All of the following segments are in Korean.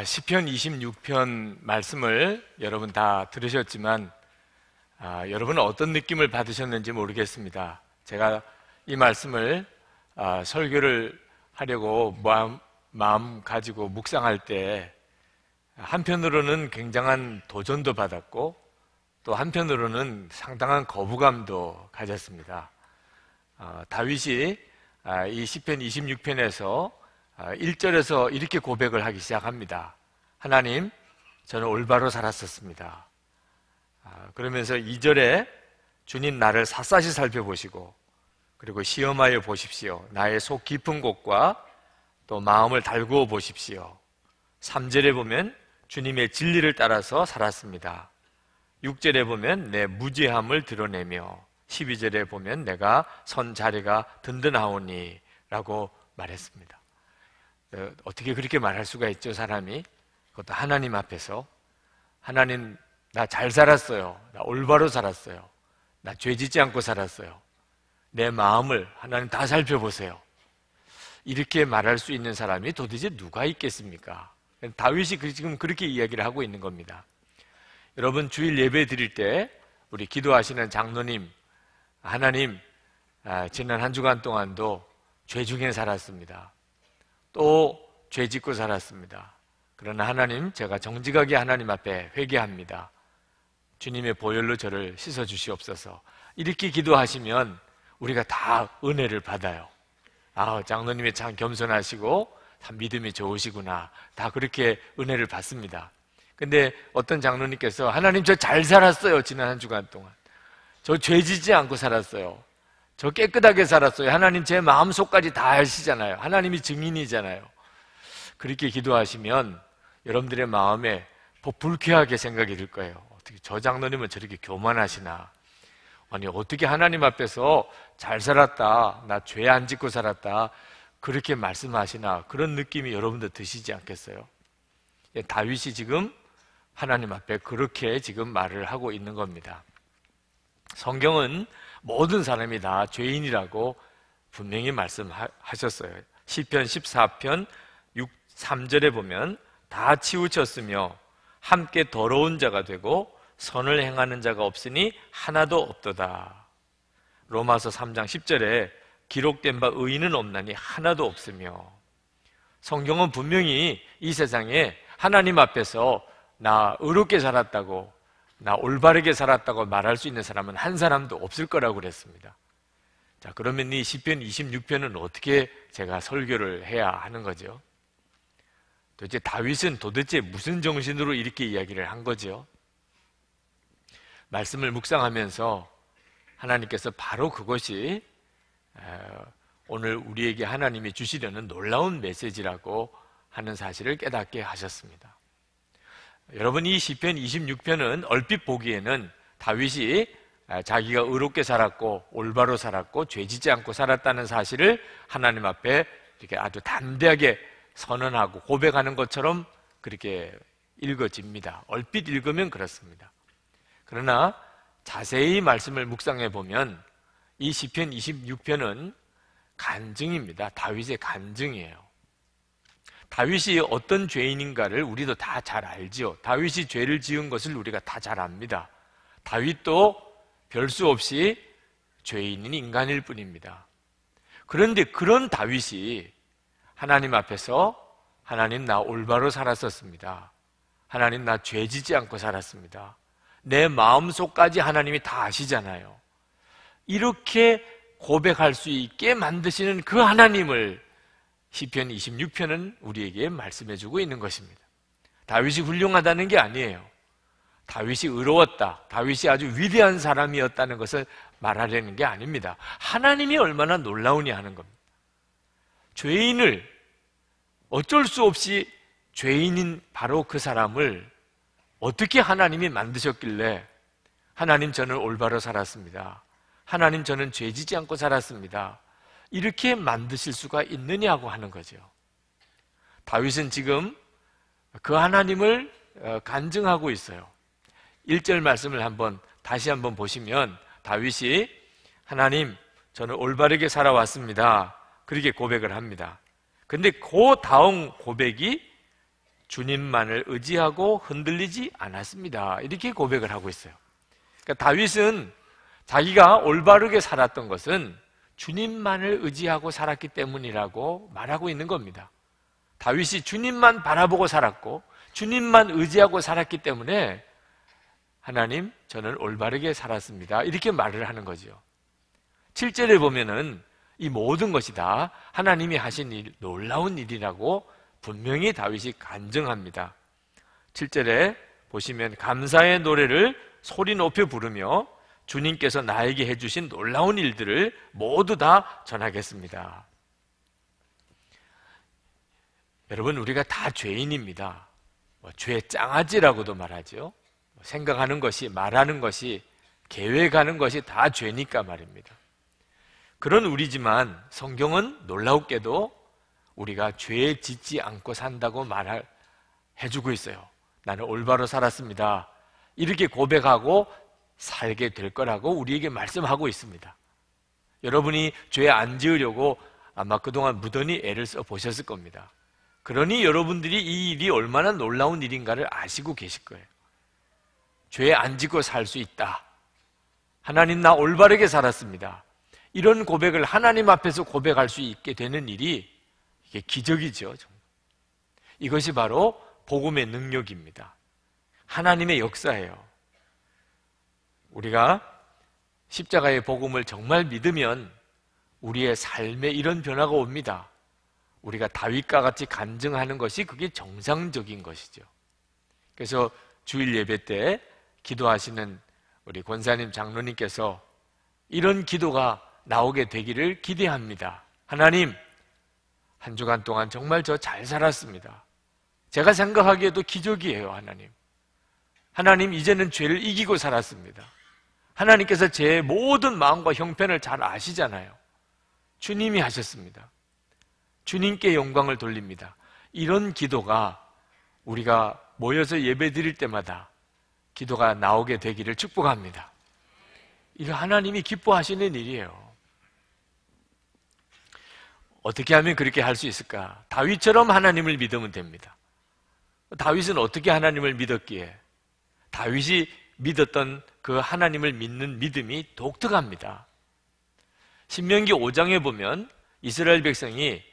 시편 26편 말씀을 여러분 다 들으셨지만 여러분은 어떤 느낌을 받으셨는지 모르겠습니다. 제가 이 말씀을 설교를 하려고 마음 가지고 묵상할 때 한편으로는 굉장한 도전도 받았고 또 한편으로는 상당한 거부감도 가졌습니다. 다윗이 이 시편 26편에서 1절에서 이렇게 고백을 하기 시작합니다. 하나님, 저는 올바로 살았었습니다. 그러면서 2절에 주님 나를 샅샅이 살펴보시고 그리고 시험하여 보십시오. 나의 속 깊은 곳과 또 마음을 달구어 보십시오. 3절에 보면 주님의 진리를 따라서 살았습니다. 6절에 보면 내 무죄함을 드러내며 12절에 보면 내가 선 자리가 든든하오니 라고 말했습니다. 어떻게 그렇게 말할 수가 있죠, 사람이? 그것도 하나님 앞에서. 하나님, 나 잘 살았어요. 나 올바로 살았어요. 나 죄 짓지 않고 살았어요. 내 마음을 하나님 다 살펴보세요. 이렇게 말할 수 있는 사람이 도대체 누가 있겠습니까? 다윗이 지금 그렇게 이야기를 하고 있는 겁니다. 여러분, 주일 예배 드릴 때 우리 기도하시는 장로님, 하나님, 지난 한 주간 동안도 죄 중에 살았습니다. 또 죄 짓고 살았습니다. 그러나 하나님, 제가 정직하게 하나님 앞에 회개합니다. 주님의 보혈로 저를 씻어 주시옵소서. 이렇게 기도하시면 우리가 다 은혜를 받아요. 장로님이 참 겸손하시고 참 믿음이 좋으시구나. 다 그렇게 은혜를 받습니다. 근데 어떤 장로님께서 하나님, 저 잘 살았어요. 지난 한 주간 동안 저 죄 짓지 않고 살았어요. 저 깨끗하게 살았어요. 하나님, 제 마음속까지 다 아시잖아요. 하나님이 증인이잖아요. 그렇게 기도하시면 여러분들의 마음에 불쾌하게 생각이 들 거예요. 어떻게 저 장로님은 저렇게 교만하시나? 아니, 어떻게 하나님 앞에서 잘 살았다, 나 죄 안 짓고 살았다, 그렇게 말씀하시나? 그런 느낌이 여러분들 드시지 않겠어요? 다윗이 지금 하나님 앞에 그렇게 지금 말을 하고 있는 겁니다. 성경은 모든 사람이 다 죄인이라고 분명히 말씀하셨어요. 시편 14편 3절에 보면 다 치우쳤으며 함께 더러운 자가 되고 선을 행하는 자가 없으니 하나도 없도다. 로마서 3장 10절에 기록된 바 의인은 없나니 하나도 없으며. 성경은 분명히 이 세상에 하나님 앞에서 나 의롭게 살았다고, 나 올바르게 살았다고 말할 수 있는 사람은 한 사람도 없을 거라고 그랬습니다. 자, 그러면 이 시편 26편은 어떻게 제가 설교를 해야 하는 거죠? 도대체 다윗은 도대체 무슨 정신으로 이렇게 이야기를 한 거죠? 말씀을 묵상하면서 하나님께서 바로 그것이 오늘 우리에게 하나님이 주시려는 놀라운 메시지라고 하는 사실을 깨닫게 하셨습니다. 여러분, 이 시편 26편은 얼핏 보기에는 다윗이 자기가 의롭게 살았고 올바로 살았고 죄 짓지 않고 살았다는 사실을 하나님 앞에 이렇게 아주 담대하게 선언하고 고백하는 것처럼 그렇게 읽어집니다. 얼핏 읽으면 그렇습니다. 그러나 자세히 말씀을 묵상해 보면 이 시편 26편은 간증입니다. 다윗의 간증이에요. 다윗이 어떤 죄인인가를 우리도 다 잘 알죠. 다윗이 죄를 지은 것을 우리가 다 잘 압니다. 다윗도 별수 없이 죄인인 인간일 뿐입니다. 그런데 그런 다윗이 하나님 앞에서 하나님, 나 올바로 살았었습니다. 하나님, 나 죄 짓지 않고 살았습니다. 내 마음속까지 하나님이 다 아시잖아요. 이렇게 고백할 수 있게 만드시는 그 하나님을 시편 26편은 우리에게 말씀해주고 있는 것입니다. 다윗이 훌륭하다는 게 아니에요. 다윗이 의로웠다, 다윗이 아주 위대한 사람이었다는 것을 말하려는 게 아닙니다. 하나님이 얼마나 놀라우니 하는 겁니다. 죄인을 어쩔 수 없이 죄인인 바로 그 사람을 어떻게 하나님이 만드셨길래 하나님, 저는 올바로 살았습니다. 하나님, 저는 죄 짓지 않고 살았습니다. 이렇게 만드실 수가 있느냐고 하는 거죠. 다윗은 지금 그 하나님을 간증하고 있어요. 1절 말씀을 다시 한번 보시면 다윗이 하나님, 저는 올바르게 살아왔습니다. 그렇게 고백을 합니다. 근데 그 다음 고백이 주님만을 의지하고 흔들리지 않았습니다. 이렇게 고백을 하고 있어요. 그러니까 다윗은 자기가 올바르게 살았던 것은 주님만을 의지하고 살았기 때문이라고 말하고 있는 겁니다. 다윗이 주님만 바라보고 살았고 주님만 의지하고 살았기 때문에 하나님, 저는 올바르게 살았습니다. 이렇게 말을 하는 거죠. 7절에 보면은 이 모든 것이 다 하나님이 하신 일, 놀라운 일이라고 분명히 다윗이 간증합니다. 7절에 보시면 감사의 노래를 소리 높여 부르며 주님께서 나에게 해주신 놀라운 일들을 모두 다 전하겠습니다. 여러분, 우리가 다 죄인입니다. 죄 짱아지라고도 말하죠. 생각하는 것이, 말하는 것이, 계획하는 것이 다 죄니까 말입니다. 그런 우리지만 성경은 놀랍게도 우리가 죄에 짓지 않고 산다고 해주고 있어요. 나는 올바로 살았습니다. 이렇게 고백하고 살게 될 거라고 우리에게 말씀하고 있습니다. 여러분이 죄 안 지으려고 아마 그동안 무던히 애를 써 보셨을 겁니다. 그러니 여러분들이 이 일이 얼마나 놀라운 일인가를 아시고 계실 거예요. 죄 안 짓고 살 수 있다. 하나님, 나 올바르게 살았습니다. 이런 고백을 하나님 앞에서 고백할 수 있게 되는 일이 이게 기적이죠. 이것이 바로 복음의 능력입니다. 하나님의 역사예요. 우리가 십자가의 복음을 정말 믿으면 우리의 삶에 이런 변화가 옵니다. 우리가 다윗과 같이 간증하는 것이 그게 정상적인 것이죠. 그래서 주일 예배 때 기도하시는 우리 권사님 장로님께서 이런 기도가 나오게 되기를 기대합니다. 하나님, 한 주간 동안 정말 저 잘 살았습니다. 제가 생각하기에도 기적이에요. 하나님, 이제는 죄를 이기고 살았습니다. 하나님께서 제 모든 마음과 형편을 잘 아시잖아요. 주님이 하셨습니다. 주님께 영광을 돌립니다. 이런 기도가 우리가 모여서 예배 드릴 때마다 기도가 나오게 되기를 축복합니다. 이거 하나님이 기뻐하시는 일이에요. 어떻게 하면 그렇게 할 수 있을까? 다윗처럼 하나님을 믿으면 됩니다. 다윗은 어떻게 하나님을 믿었기에? 다윗이 믿었던 그 하나님을 믿는 믿음이 독특합니다. 신명기 5장에 보면 이스라엘 백성이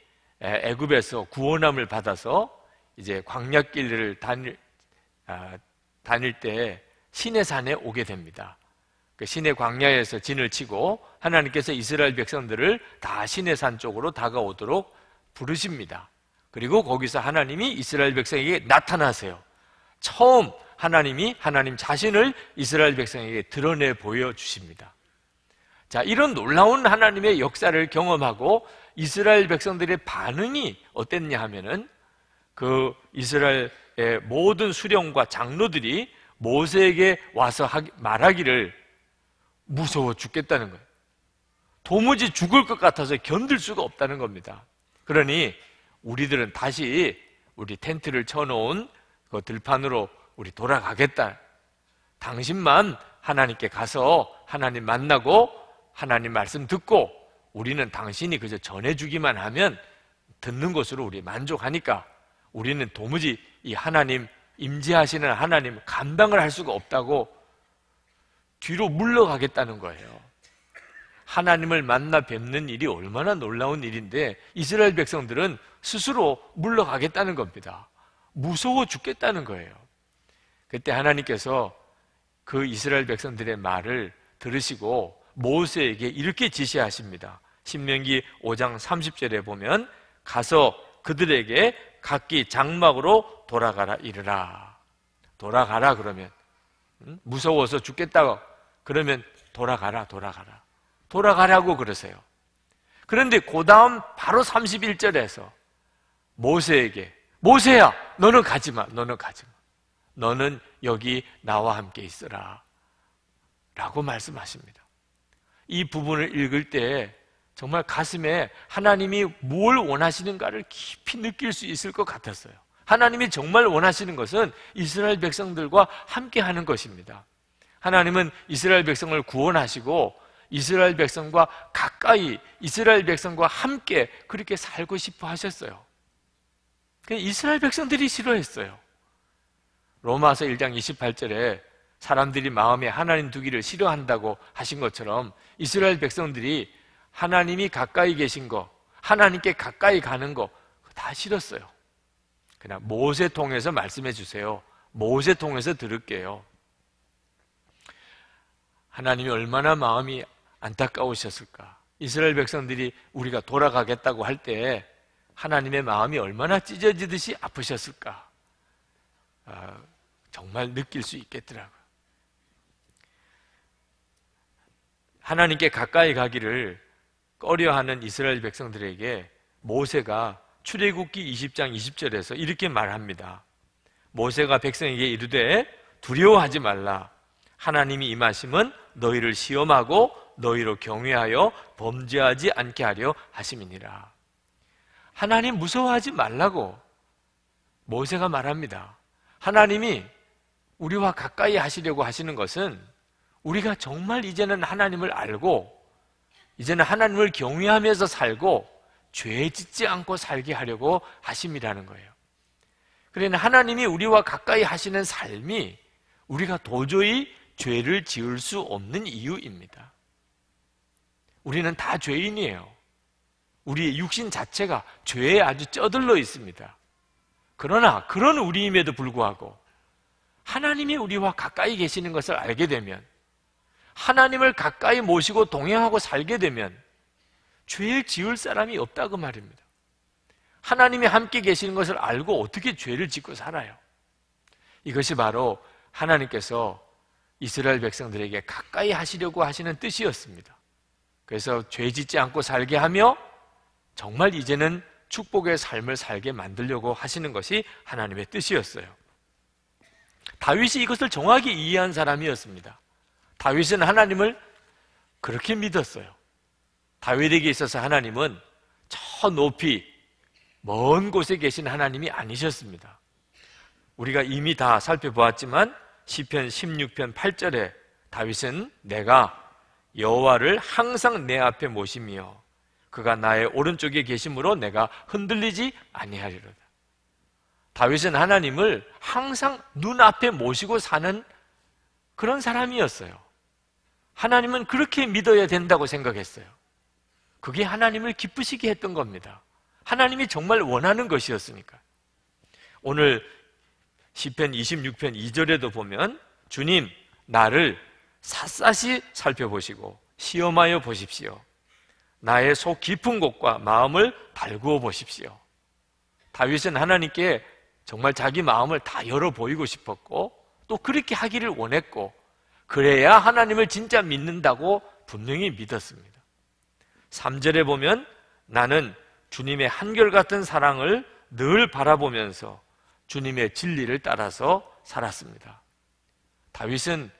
애굽에서 구원함을 받아서 이제 광야길을 다닐 때 시내 산에 오게 됩니다. 그 시내 광야에서 진을 치고 하나님께서 이스라엘 백성들을 다 시내 산 쪽으로 다가오도록 부르십니다. 그리고 거기서 하나님이 이스라엘 백성에게 나타나세요. 처음 하나님이 하나님 자신을 이스라엘 백성에게 드러내 보여주십니다. 자, 이런 놀라운 하나님의 역사를 경험하고 이스라엘 백성들의 반응이 어땠냐 하면은 그 이스라엘의 모든 수령과 장로들이 모세에게 와서 말하기를 무서워 죽겠다는 거예요. 도무지 죽을 것 같아서 견딜 수가 없다는 겁니다. 그러니 우리들은 다시 우리 텐트를 쳐놓은 그 들판으로 우리 돌아가겠다. 당신만 하나님께 가서 하나님 만나고 하나님 말씀 듣고 우리는 당신이 그저 전해주기만 하면 듣는 것으로 우리 만족하니까 우리는 도무지 이 하나님, 임재하시는 하나님 감당을 할 수가 없다고 뒤로 물러가겠다는 거예요. 하나님을 만나 뵙는 일이 얼마나 놀라운 일인데 이스라엘 백성들은 스스로 물러가겠다는 겁니다. 무서워 죽겠다는 거예요. 그때 하나님께서 그 이스라엘 백성들의 말을 들으시고 모세에게 이렇게 지시하십니다. 신명기 5장 30절에 보면 가서 그들에게 각기 장막으로 돌아가라 이르라. 돌아가라 그러면 무서워서 죽겠다고 그러면 돌아가라고 그러세요. 그런데 그 다음 바로 31절에서 모세에게 모세야 너는 가지마. 너는 여기 나와 함께 있으라 라고 말씀하십니다. 이 부분을 읽을 때 정말 가슴에 하나님이 뭘 원하시는가를 깊이 느낄 수 있을 것 같았어요. 하나님이 정말 원하시는 것은 이스라엘 백성들과 함께 하는 것입니다. 하나님은 이스라엘 백성을 구원하시고 이스라엘 백성과 가까이 이스라엘 백성과 함께 그렇게 살고 싶어 하셨어요. 이스라엘 백성들이 싫어했어요. 로마서 1장 28절에 사람들이 마음에 하나님 두기를 싫어한다고 하신 것처럼 이스라엘 백성들이 하나님이 가까이 계신 거, 하나님께 가까이 가는 거 다 싫었어요. 그냥 모세 통해서 말씀해 주세요. 모세 통해서 들을게요. 하나님이 얼마나 마음이 안타까우셨을까. 이스라엘 백성들이 우리가 돌아가겠다고 할 때 하나님의 마음이 얼마나 찢어지듯이 아프셨을까. 정말 느낄 수 있겠더라고요. 하나님께 가까이 가기를 꺼려하는 이스라엘 백성들에게 모세가 출애굽기 20장 20절에서 이렇게 말합니다. 모세가 백성에게 이르되 두려워하지 말라. 하나님이 임하심은 너희를 시험하고 너희로 경외하여 범죄하지 않게 하려 하심이니라. 하나님 무서워하지 말라고 모세가 말합니다. 하나님이 우리와 가까이 하시려고 하시는 것은 우리가 정말 이제는 하나님을 알고 이제는 하나님을 경외하면서 살고 죄 짓지 않고 살게 하려고 하심이라는 거예요. 그러나 하나님이 우리와 가까이 하시는 삶이 우리가 도저히 죄를 지을 수 없는 이유입니다. 우리는 다 죄인이에요. 우리의 육신 자체가 죄에 아주 쩌들러 있습니다. 그러나 그런 우리임에도 불구하고 하나님이 우리와 가까이 계시는 것을 알게 되면, 하나님을 가까이 모시고 동행하고 살게 되면 죄를 지을 사람이 없다고 말입니다. 하나님이 함께 계시는 것을 알고 어떻게 죄를 짓고 살아요? 이것이 바로 하나님께서 이스라엘 백성들에게 가까이 하시려고 하시는 뜻이었습니다. 그래서 죄 짓지 않고 살게 하며 정말 이제는 축복의 삶을 살게 만들려고 하시는 것이 하나님의 뜻이었어요. 다윗이 이것을 정확히 이해한 사람이었습니다. 다윗은 하나님을 그렇게 믿었어요. 다윗에게 있어서 하나님은 저 높이 먼 곳에 계신 하나님이 아니셨습니다. 우리가 이미 다 살펴보았지만 시편 16편 8절에 다윗은 내가 여호와를 항상 내 앞에 모시며 그가 나의 오른쪽에 계심으로 내가 흔들리지 아니하리로다. 다윗은 하나님을 항상 눈앞에 모시고 사는 그런 사람이었어요. 하나님은 그렇게 믿어야 된다고 생각했어요. 그게 하나님을 기쁘시게 했던 겁니다. 하나님이 정말 원하는 것이었으니까. 오늘 시편 26편 2절에도 보면 주님 나를 샅샅이 살펴보시고 시험하여 보십시오. 나의 속 깊은 곳과 마음을 달구어 보십시오. 다윗은 하나님께 정말 자기 마음을 다 열어 보이고 싶었고 또 그렇게 하기를 원했고 그래야 하나님을 진짜 믿는다고 분명히 믿었습니다. 3절에 보면 나는 주님의 한결같은 사랑을 늘 바라보면서 주님의 진리를 따라서 살았습니다. 다윗은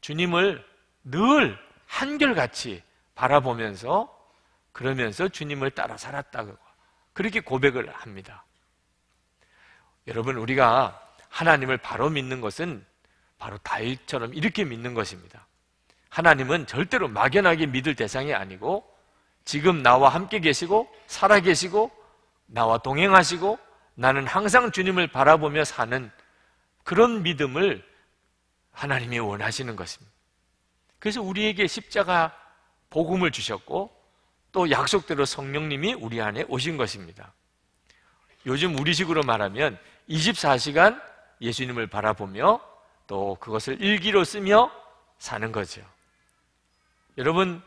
주님을 늘 한결같이 바라보면서 그러면서 주님을 따라 살았다고 그렇게 고백을 합니다. 여러분, 우리가 하나님을 바로 믿는 것은 바로 다윗처럼 이렇게 믿는 것입니다. 하나님은 절대로 막연하게 믿을 대상이 아니고 지금 나와 함께 계시고 살아 계시고 나와 동행하시고 나는 항상 주님을 바라보며 사는 그런 믿음을 하나님이 원하시는 것입니다. 그래서 우리에게 십자가 복음을 주셨고 또 약속대로 성령님이 우리 안에 오신 것입니다. 요즘 우리식으로 말하면 24시간 예수님을 바라보며 또 그것을 일기로 쓰며 사는 거죠. 여러분,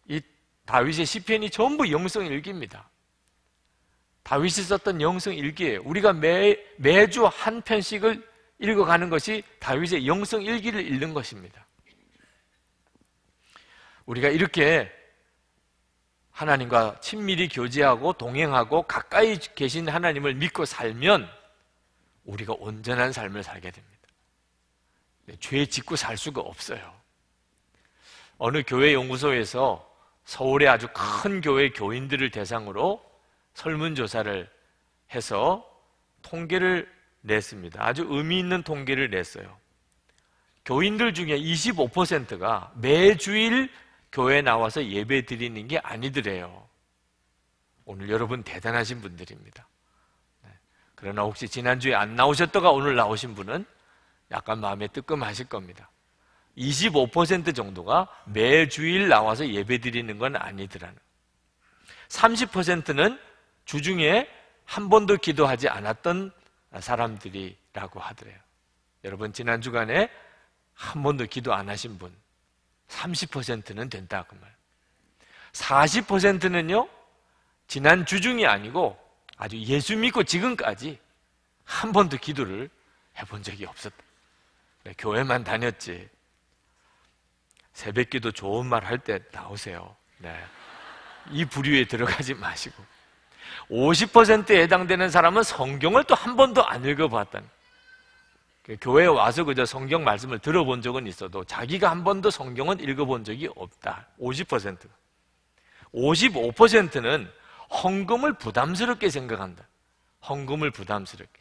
이 다윗의 시편이 전부 영성 일기입니다. 다윗이 썼던 영성 일기예요. 우리가 매주 한 편씩을 읽어가는 것이 다윗의 영성 일기를 읽는 것입니다. 우리가 이렇게 하나님과 친밀히 교제하고 동행하고 가까이 계신 하나님을 믿고 살면 우리가 온전한 삶을 살게 됩니다. 죄 짓고 살 수가 없어요. 어느 교회 연구소에서 서울의 아주 큰 교회 교인들을 대상으로 설문조사를 해서 통계를 냈습니다. 아주 의미 있는 통계를 냈어요. 교인들 중에 25%가 매주일 교회에 나와서 예배 드리는 게 아니더래요. 오늘 여러분 대단하신 분들입니다. 그러나 혹시 지난주에 안 나오셨다가 오늘 나오신 분은 약간 마음에 뜨끔하실 겁니다. 25% 정도가 매주일 나와서 예배 드리는 건 아니더라는. 30%는 주중에 한 번도 기도하지 않았던 사람들이라고 하더래요. 여러분, 지난 주간에 한 번도 기도 안 하신 분 30%는 된다 그 말. 40%는요 지난 주중이 아니고 아주 예수 믿고 지금까지 한 번도 기도를 해본 적이 없었다. 교회만 다녔지. 새벽기도 좋은 말 할 때 나오세요. 이 부류에 들어가지 마시고. 50%에 해당되는 사람은 성경을 또 한 번도 안 읽어봤다는. 교회에 와서 그저 성경 말씀을 들어본 적은 있어도 자기가 한 번도 성경은 읽어본 적이 없다. 50%. 55%는 헌금을 부담스럽게 생각한다. 헌금을 부담스럽게.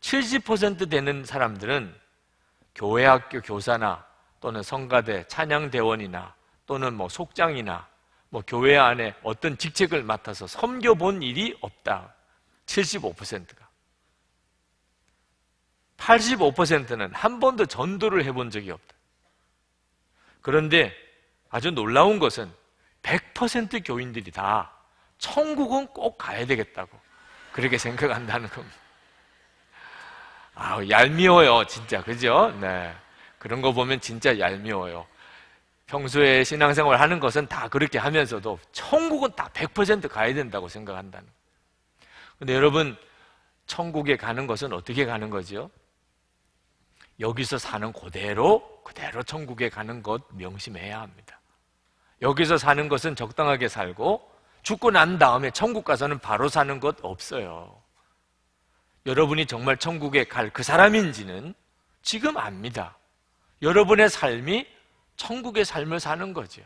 70% 되는 사람들은 교회 학교 교사나 또는 성가대 찬양대원이나 또는 속장이나 교회 안에 어떤 직책을 맡아서 섬겨본 일이 없다. 75%가. 85%는 한 번도 전도를 해본 적이 없다. 그런데 아주 놀라운 것은 100% 교인들이 다 천국은 꼭 가야 되겠다고 그렇게 생각한다는 겁니다. 얄미워요, 진짜. 그죠? 그런 거 보면 진짜 얄미워요. 평소에 신앙생활 하는 것은 다 그렇게 하면서도 천국은 다 100% 가야 된다고 생각한다는 거예요. 근데 여러분, 천국에 가는 것은 어떻게 가는 거죠? 여기서 사는 그대로 천국에 가는 것 명심해야 합니다. 여기서 사는 것은 적당하게 살고 죽고 난 다음에 천국 가서는 바로 사는 것 없어요. 여러분이 정말 천국에 갈 그 사람인지는 지금 압니다. 여러분의 삶이 천국의 삶을 사는 거죠.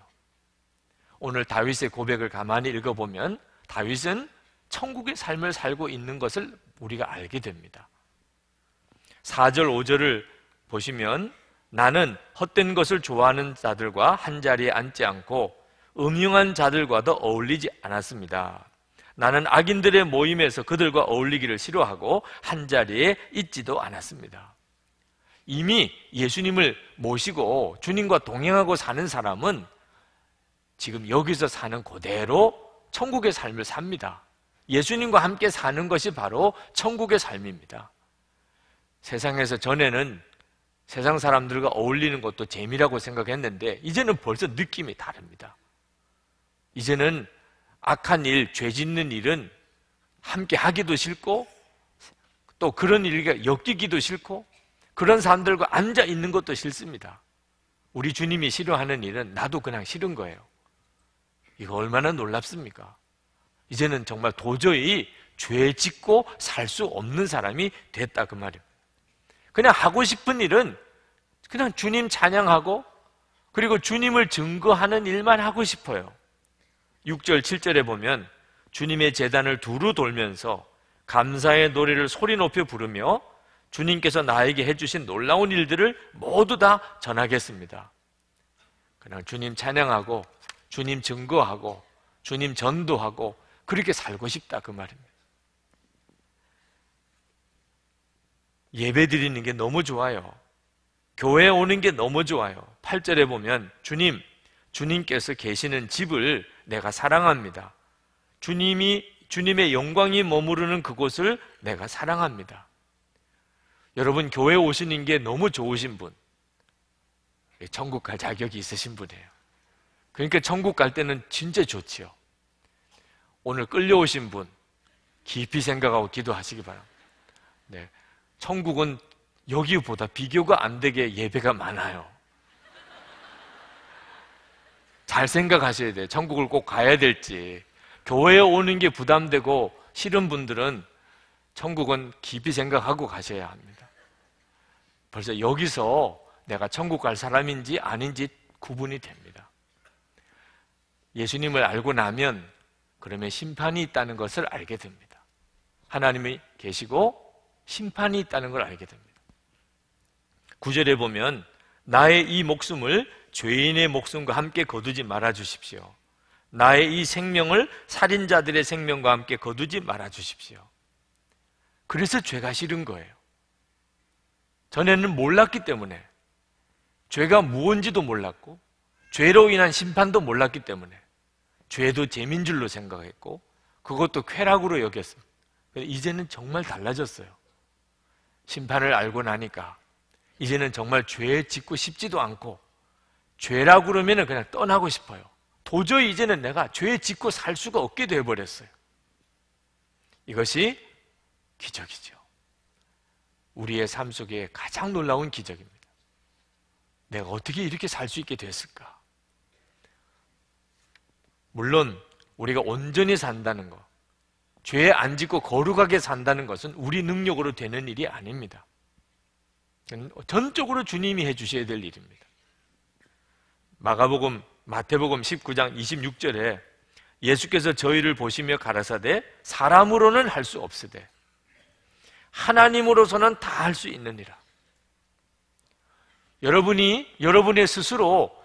오늘 다윗의 고백을 가만히 읽어보면 다윗은 천국의 삶을 살고 있는 것을 우리가 알게 됩니다. 4절, 5절을 보시면 나는 헛된 것을 좋아하는 자들과 한자리에 앉지 않고 음흉한 자들과도 어울리지 않았습니다. 나는 악인들의 모임에서 그들과 어울리기를 싫어하고 한자리에 있지도 않았습니다. 이미 예수님을 모시고 주님과 동행하고 사는 사람은 지금 여기서 사는 그대로 천국의 삶을 삽니다. 예수님과 함께 사는 것이 바로 천국의 삶입니다. 세상에서 전에는 세상 사람들과 어울리는 것도 재미라고 생각했는데 이제는 벌써 느낌이 다릅니다. 이제는 악한 일, 죄 짓는 일은 함께 하기도 싫고 또 그런 일을 엮이기도 싫고 그런 사람들과 앉아 있는 것도 싫습니다. 우리 주님이 싫어하는 일은 나도 그냥 싫은 거예요. 이거 얼마나 놀랍습니까? 이제는 정말 도저히 죄 짓고 살 수 없는 사람이 됐다 그 말이에요. 그냥 하고 싶은 일은 그냥 주님 찬양하고 그리고 주님을 증거하는 일만 하고 싶어요. 6절, 7절에 보면 주님의 제단을 두루 돌면서 감사의 노래를 소리 높여 부르며 주님께서 나에게 해주신 놀라운 일들을 모두 다 전하겠습니다. 그냥 주님 찬양하고 주님 증거하고 주님 전도하고 그렇게 살고 싶다 그 말입니다. 예배 드리는 게 너무 좋아요. 교회에 오는 게 너무 좋아요. 8절에 보면 주님께서 계시는 집을 내가 사랑합니다. 주님의 영광이 머무르는 그곳을 내가 사랑합니다. 여러분, 교회 오시는 게 너무 좋으신 분, 천국 갈 자격이 있으신 분이에요. 그러니까 천국 갈 때는 진짜 좋지요. 오늘 끌려오신 분 깊이 생각하고 기도하시기 바랍니다. 천국은 여기보다 비교가 안 되게 예배가 많아요. 잘 생각하셔야 돼요. 천국을 꼭 가야 될지. 교회에 오는 게 부담되고 싫은 분들은 천국은 깊이 생각하고 가셔야 합니다. 벌써 여기서 내가 천국 갈 사람인지 아닌지 구분이 됩니다. 예수님을 알고 나면 그러면 심판이 있다는 것을 알게 됩니다. 하나님이 계시고 심판이 있다는 걸 알게 됩니다. 9절에 보면 나의 이 목숨을 죄인의 목숨과 함께 거두지 말아 주십시오. 나의 이 생명을 살인자들의 생명과 함께 거두지 말아 주십시오. 그래서 죄가 싫은 거예요. 전에는 몰랐기 때문에, 죄가 무언지도 몰랐고 죄로 인한 심판도 몰랐기 때문에 죄도 재민 줄로 생각했고 그것도 쾌락으로 여겼습니다. 이제는 정말 달라졌어요. 심판을 알고 나니까 이제는 정말 죄 짓고 싶지도 않고, 죄라고 그러면 그냥 떠나고 싶어요. 도저히 이제는 내가 죄 짓고 살 수가 없게 되어버렸어요. 이것이 기적이죠. 우리의 삶 속에 가장 놀라운 기적입니다. 내가 어떻게 이렇게 살 수 있게 됐을까? 물론 우리가 온전히 산다는 것, 죄 안 짓고 거룩하게 산다는 것은 우리 능력으로 되는 일이 아닙니다. 전적으로 주님이 해주셔야 될 일입니다. 마태복음 19장 26절에 예수께서 저희를 보시며 가라사대 사람으로는 할 수 없으되 하나님으로서는 다 할 수 있느니라. 여러분이 여러분의 스스로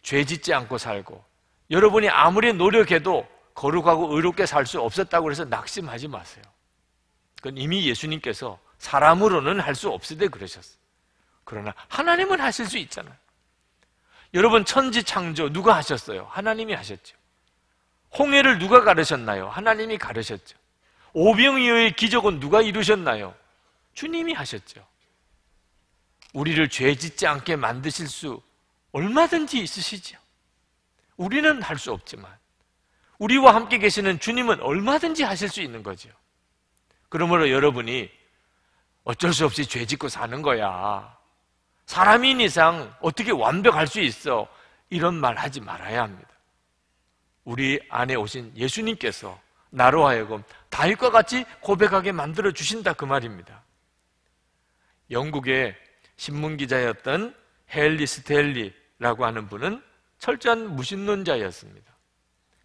죄 짓지 않고 살고 여러분이 아무리 노력해도 거룩하고 의롭게 살 수 없었다고 해서 낙심하지 마세요. 그건 이미 예수님께서 사람으로는 할 수 없으되 그러셨어요. 그러나 하나님은 하실 수 있잖아요. 여러분, 천지 창조 누가 하셨어요? 하나님이 하셨죠. 홍해를 누가 가르셨나요? 하나님이 가르셨죠. 오병이어의 기적은 누가 이루셨나요? 주님이 하셨죠. 우리를 죄 짓지 않게 만드실 수 얼마든지 있으시죠. 우리는 할 수 없지만 우리와 함께 계시는 주님은 얼마든지 하실 수 있는 거죠. 그러므로 여러분이 어쩔 수 없이 죄 짓고 사는 거야, 사람인 이상 어떻게 완벽할 수 있어, 이런 말 하지 말아야 합니다. 우리 안에 오신 예수님께서 나로 하여금 다윗과 같이 고백하게 만들어 주신다, 그 말입니다. 영국의 신문기자였던 헨리 스탠리라고 하는 분은 철저한 무신론자였습니다.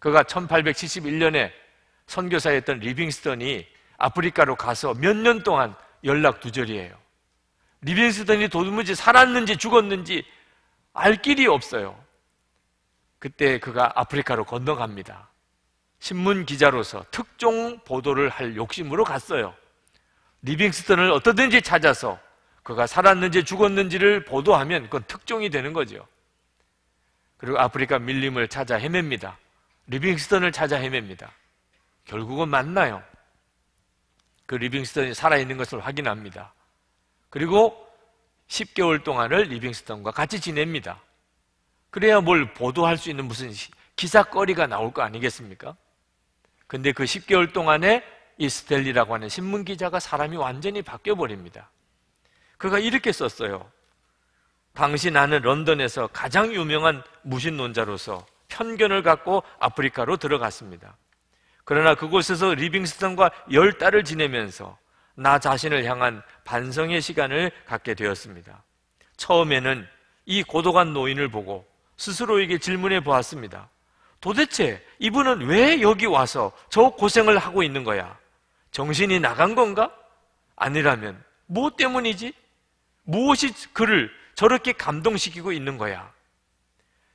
그가 1871년에 선교사였던 리빙스턴이 아프리카로 가서 몇 년 동안 연락두절이에요. 리빙스턴이 도무지 살았는지 죽었는지 알 길이 없어요. 그때 그가 아프리카로 건너갑니다. 신문기자로서 특종 보도를 할 욕심으로 갔어요. 리빙스턴을 어떻게든지 찾아서 그가 살았는지 죽었는지를 보도하면 그건 특종이 되는 거죠. 그리고 아프리카 밀림을 찾아 헤맵니다. 리빙스턴을 찾아 헤맵니다. 결국은 만나요. 그 리빙스턴이 살아있는 것을 확인합니다. 그리고 10개월 동안을 리빙스턴과 같이 지냅니다. 그래야 뭘 보도할 수 있는 무슨 기사거리가 나올 거 아니겠습니까? 근데 그 10개월 동안에 이 스탠리라고 하는 신문기자가 사람이 완전히 바뀌어버립니다. 그가 이렇게 썼어요. 당시 나는 런던에서 가장 유명한 무신론자로서 편견을 갖고 아프리카로 들어갔습니다. 그러나 그곳에서 리빙스턴과 10달을 지내면서 나 자신을 향한 반성의 시간을 갖게 되었습니다. 처음에는 이 고독한 노인을 보고 스스로에게 질문해 보았습니다. 도대체 이분은 왜 여기 와서 저 고생을 하고 있는 거야? 정신이 나간 건가? 아니라면 뭐 때문이지? 무엇이 그를 저렇게 감동시키고 있는 거야?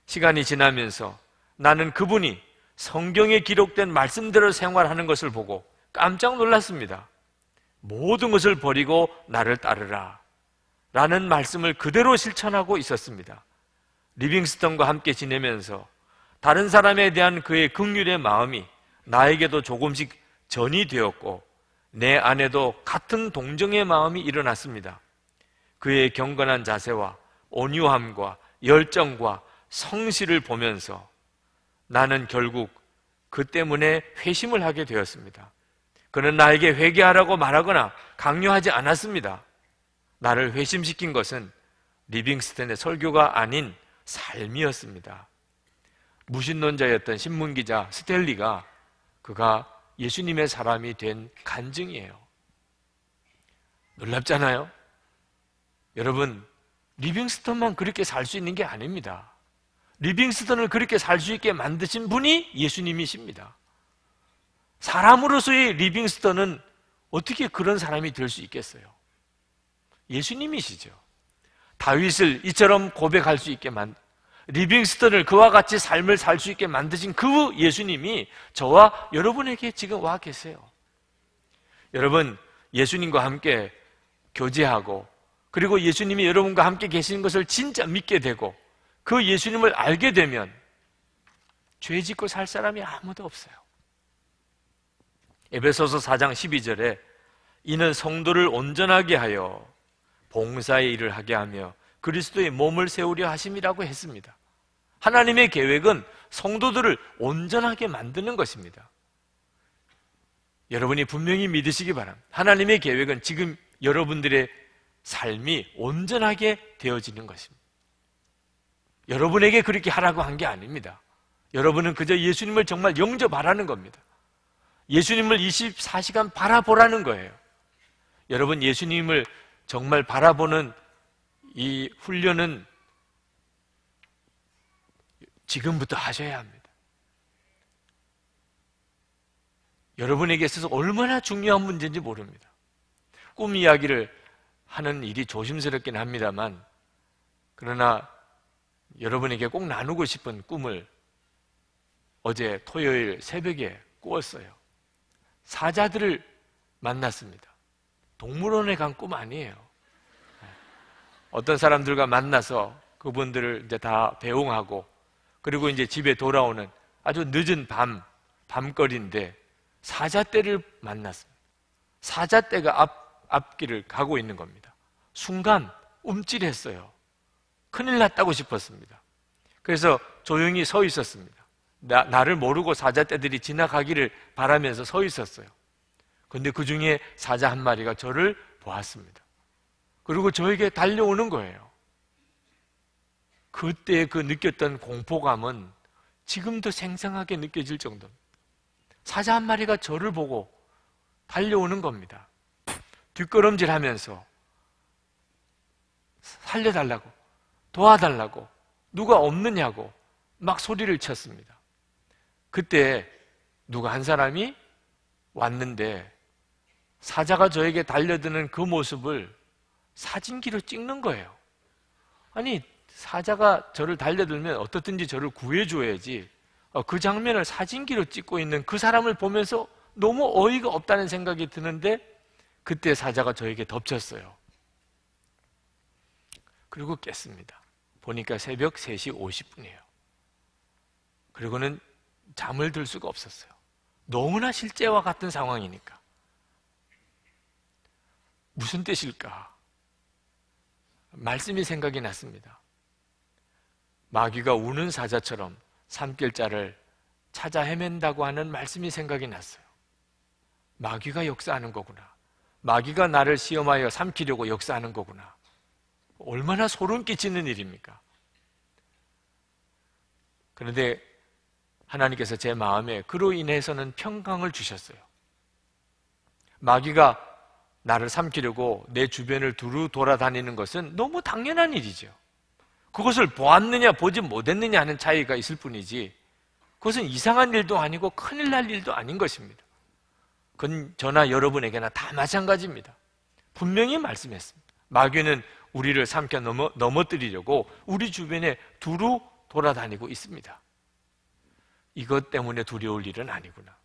시간이 지나면서 나는 그분이 성경에 기록된 말씀대로 생활하는 것을 보고 깜짝 놀랐습니다. 모든 것을 버리고 나를 따르라 라는 말씀을 그대로 실천하고 있었습니다. 리빙스턴과 함께 지내면서 다른 사람에 대한 그의 긍휼의 마음이 나에게도 조금씩 전이 되었고 내 안에도 같은 동정의 마음이 일어났습니다. 그의 경건한 자세와 온유함과 열정과 성실을 보면서 나는 결국 그 때문에 회심을 하게 되었습니다. 그는 나에게 회개하라고 말하거나 강요하지 않았습니다. 나를 회심시킨 것은 리빙스턴의 설교가 아닌 삶이었습니다. 무신론자였던 신문기자 스탠리가 그가 예수님의 사람이 된 간증이에요. 놀랍잖아요? 여러분, 리빙스턴만 그렇게 살 수 있는 게 아닙니다. 리빙스턴을 그렇게 살 수 있게 만드신 분이 예수님이십니다. 사람으로서의 리빙스턴은 어떻게 그런 사람이 될 수 있겠어요? 예수님이시죠. 다윗을 이처럼 고백할 수 있게 리빙스턴을 그와 같이 삶을 살 수 있게 만드신 그 예수님이 저와 여러분에게 지금 와 계세요. 여러분, 예수님과 함께 교제하고, 그리고 예수님이 여러분과 함께 계시는 것을 진짜 믿게 되고 그 예수님을 알게 되면 죄 짓고 살 사람이 아무도 없어요. 에베소서 4장 12절에 이는 성도를 온전하게 하여 봉사의 일을 하게 하며 그리스도의 몸을 세우려 하심이라고 했습니다. 하나님의 계획은 성도들을 온전하게 만드는 것입니다. 여러분이 분명히 믿으시기 바랍니다. 하나님의 계획은 지금 여러분들의 삶이 온전하게 되어지는 것입니다. 여러분에게 그렇게 하라고 한 게 아닙니다. 여러분은 그저 예수님을 정말 영접하라는 겁니다. 예수님을 24시간 바라보라는 거예요. 여러분, 예수님을 정말 바라보는 이 훈련은 지금부터 하셔야 합니다. 여러분에게 있어서 얼마나 중요한 문제인지 모릅니다. 꿈 이야기를 하는 일이 조심스럽긴 합니다만, 그러나 여러분에게 꼭 나누고 싶은 꿈을 어제 토요일 새벽에 꾸었어요. 사자들을 만났습니다. 동물원에 간 꿈 아니에요. 어떤 사람들과 만나서 그분들을 이제 다 배웅하고, 그리고 이제 집에 돌아오는 아주 늦은 밤거리인데 사자떼를 만났습니다. 사자떼가 앞길을 가고 있는 겁니다. 순간 움찔했어요. 큰일 났다고 싶었습니다. 그래서 조용히 서 있었습니다. 나를 모르고 사자떼들이 지나가기를 바라면서 서 있었어요. 그런데 그 중에 사자 한 마리가 저를 보았습니다. 그리고 저에게 달려오는 거예요. 그때 그 느꼈던 공포감은 지금도 생생하게 느껴질 정도입니다. 사자 한 마리가 저를 보고 달려오는 겁니다. 뒷걸음질 하면서 살려달라고, 도와달라고, 누가 없느냐고 막 소리를 쳤습니다. 그때 누가 한 사람이 왔는데 사자가 저에게 달려드는 그 모습을 사진기로 찍는 거예요. 아니, 사자가 저를 달려들면 어떻든지 저를 구해줘야지, 그 장면을 사진기로 찍고 있는 그 사람을 보면서 너무 어이가 없다는 생각이 드는데, 그때 사자가 저에게 덮쳤어요. 그리고 깼습니다. 보니까 새벽 3시 50분이에요. 그리고는 잠을 들 수가 없었어요. 너무나 실제와 같은 상황이니까. 무슨 뜻일까? 말씀이 생각이 났습니다. 마귀가 우는 사자처럼 삼킬자를 찾아 헤맨다고 하는 말씀이 생각이 났어요. 마귀가 역사하는 거구나. 마귀가 나를 시험하여 삼키려고 역사하는 거구나. 얼마나 소름 끼치는 일입니까? 그런데 하나님께서 제 마음에 그로 인해서는 평강을 주셨어요. 마귀가 나를 삼키려고 내 주변을 두루 돌아다니는 것은 너무 당연한 일이죠. 그것을 보았느냐 보지 못했느냐 하는 차이가 있을 뿐이지, 그것은 이상한 일도 아니고 큰일 날 일도 아닌 것입니다. 그건 저나 여러분에게나 다 마찬가지입니다. 분명히 말씀했습니다. 마귀는 우리를 삼켜 넘어뜨리려고 우리 주변에 두루 돌아다니고 있습니다. 이것 때문에 두려울 일은 아니구나.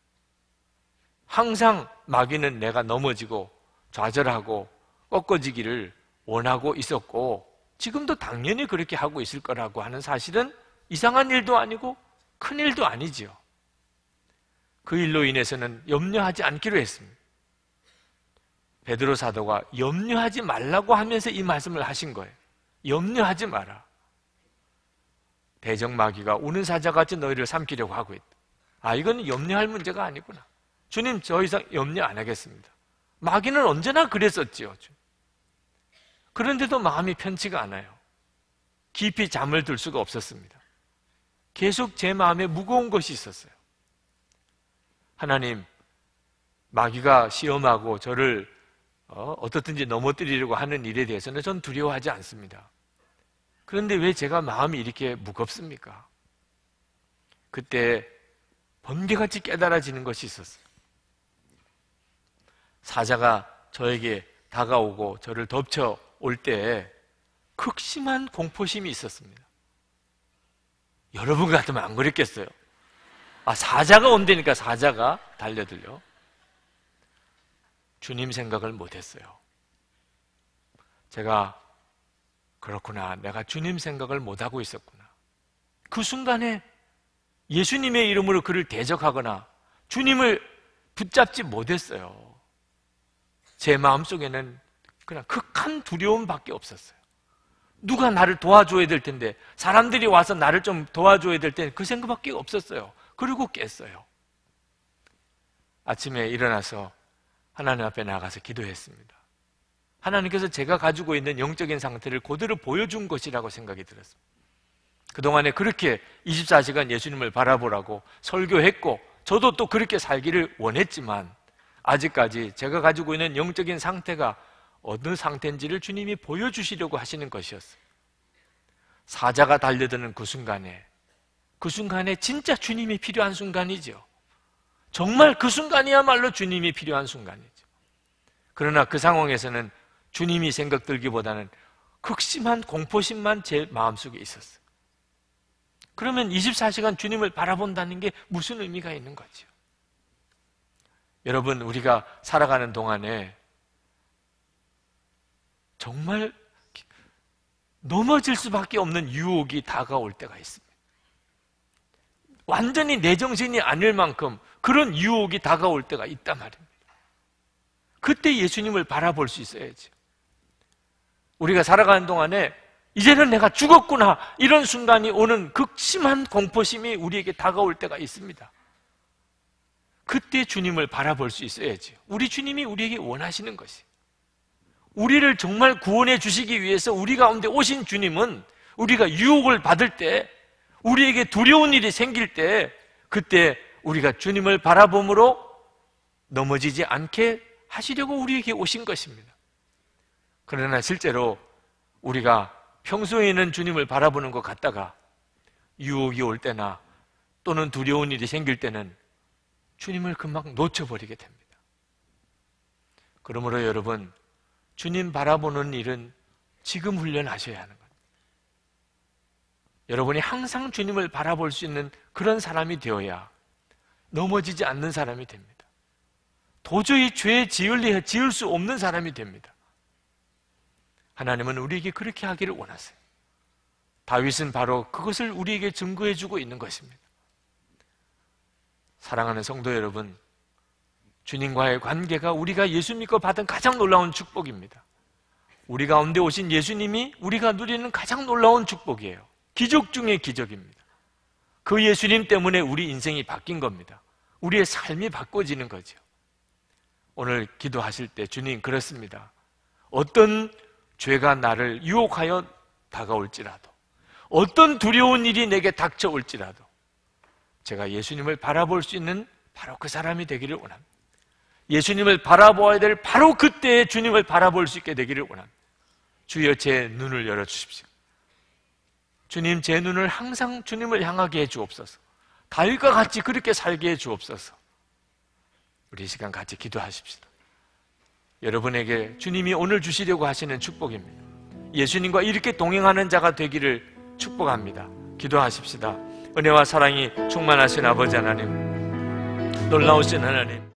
항상 마귀는 내가 넘어지고 좌절하고 꺾어지기를 원하고 있었고, 지금도 당연히 그렇게 하고 있을 거라고 하는 사실은 이상한 일도 아니고 큰 일도 아니지요. 그 일로 인해서는 염려하지 않기로 했습니다. 베드로 사도가 염려하지 말라고 하면서 이 말씀을 하신 거예요. 염려하지 마라. 대적마귀가 우는 사자같이 너희를 삼키려고 하고 있다. 이건 염려할 문제가 아니구나. 주님, 더 이상 염려 안 하겠습니다. 마귀는 언제나 그랬었지요. 그런데도 마음이 편치가 않아요. 깊이 잠을 들 수가 없었습니다. 계속 제 마음에 무거운 것이 있었어요. 하나님, 마귀가 시험하고 저를 어떻든지 넘어뜨리려고 하는 일에 대해서는 전 두려워하지 않습니다. 그런데 왜 제가 마음이 이렇게 무겁습니까? 그때 번개같이 깨달아지는 것이 있었어요. 사자가 저에게 다가오고 저를 덮쳐올 때 극심한 공포심이 있었습니다. 여러분 같으면 안 그랬겠어요? 사자가 온다니까 사자가 달려들려. 주님 생각을 못했어요. 제가 그렇구나, 내가 주님 생각을 못하고 있었구나. 그 순간에 예수님의 이름으로 그를 대적하거나 주님을 붙잡지 못했어요. 제 마음속에는 그냥 극한 두려움밖에 없었어요. 누가 나를 도와줘야 될 텐데, 사람들이 와서 나를 좀 도와줘야 될 텐데, 그 생각밖에 없었어요. 그리고 깼어요. 아침에 일어나서 하나님 앞에 나가서 기도했습니다. 하나님께서 제가 가지고 있는 영적인 상태를 그대로 보여준 것이라고 생각이 들었습니다. 그동안에 그렇게 24시간 예수님을 바라보라고 설교했고, 저도 또 그렇게 살기를 원했지만 아직까지 제가 가지고 있는 영적인 상태가 어느 상태인지를 주님이 보여주시려고 하시는 것이었어요. 사자가 달려드는 그 순간에 진짜 주님이 필요한 순간이죠. 정말 그 순간이야말로 주님이 필요한 순간이죠. 그러나 그 상황에서는 주님이 생각 들기보다는 극심한 공포심만 제 마음속에 있었어요. 그러면 24시간 주님을 바라본다는 게 무슨 의미가 있는 거죠? 여러분, 우리가 살아가는 동안에 정말 넘어질 수밖에 없는 유혹이 다가올 때가 있습니다. 완전히 내 정신이 아닐 만큼 그런 유혹이 다가올 때가 있단 말입니다. 그때 예수님을 바라볼 수 있어야죠. 우리가 살아가는 동안에 이제는 내가 죽었구나, 이런 순간이 오는 극심한 공포심이 우리에게 다가올 때가 있습니다. 그때 주님을 바라볼 수 있어야죠. 우리 주님이 우리에게 원하시는 것이, 우리를 정말 구원해 주시기 위해서 우리 가운데 오신 주님은 우리가 유혹을 받을 때, 우리에게 두려운 일이 생길 때, 그때 우리가 주님을 바라봄으로 넘어지지 않게 하시려고 우리에게 오신 것입니다. 그러나 실제로 우리가 평소에는 주님을 바라보는 것 같다가 유혹이 올 때나 또는 두려운 일이 생길 때는 주님을 금방 놓쳐버리게 됩니다. 그러므로 여러분, 주님 바라보는 일은 지금 훈련하셔야 하는 겁니다. 여러분이 항상 주님을 바라볼 수 있는 그런 사람이 되어야 넘어지지 않는 사람이 됩니다. 도저히 죄 지을 수 없는 사람이 됩니다. 하나님은 우리에게 그렇게 하기를 원하세요. 다윗은 바로 그것을 우리에게 증거해 주고 있는 것입니다. 사랑하는 성도 여러분, 주님과의 관계가 우리가 예수 믿고 받은 가장 놀라운 축복입니다. 우리 가운데 오신 예수님이 우리가 누리는 가장 놀라운 축복이에요. 기적 중의 기적입니다. 그 예수님 때문에 우리 인생이 바뀐 겁니다. 우리의 삶이 바꿔지는 거죠. 오늘 기도하실 때 주님, 그렇습니다. 어떤 죄가 나를 유혹하여 다가올지라도, 어떤 두려운 일이 내게 닥쳐올지라도 제가 예수님을 바라볼 수 있는 바로 그 사람이 되기를 원합니다. 예수님을 바라보아야 될 바로 그때에 주님을 바라볼 수 있게 되기를 원합니다. 주여, 제 눈을 열어주십시오. 주님, 제 눈을 항상 주님을 향하게 해 주옵소서. 다윗과 같이 그렇게 살게 해 주옵소서. 우리 이 시간 같이 기도하십시다. 여러분에게 주님이 오늘 주시려고 하시는 축복입니다. 예수님과 이렇게 동행하는 자가 되기를 축복합니다. 기도하십시다. 은혜와 사랑이 충만하신 아버지 하나님, 놀라우신 하나님,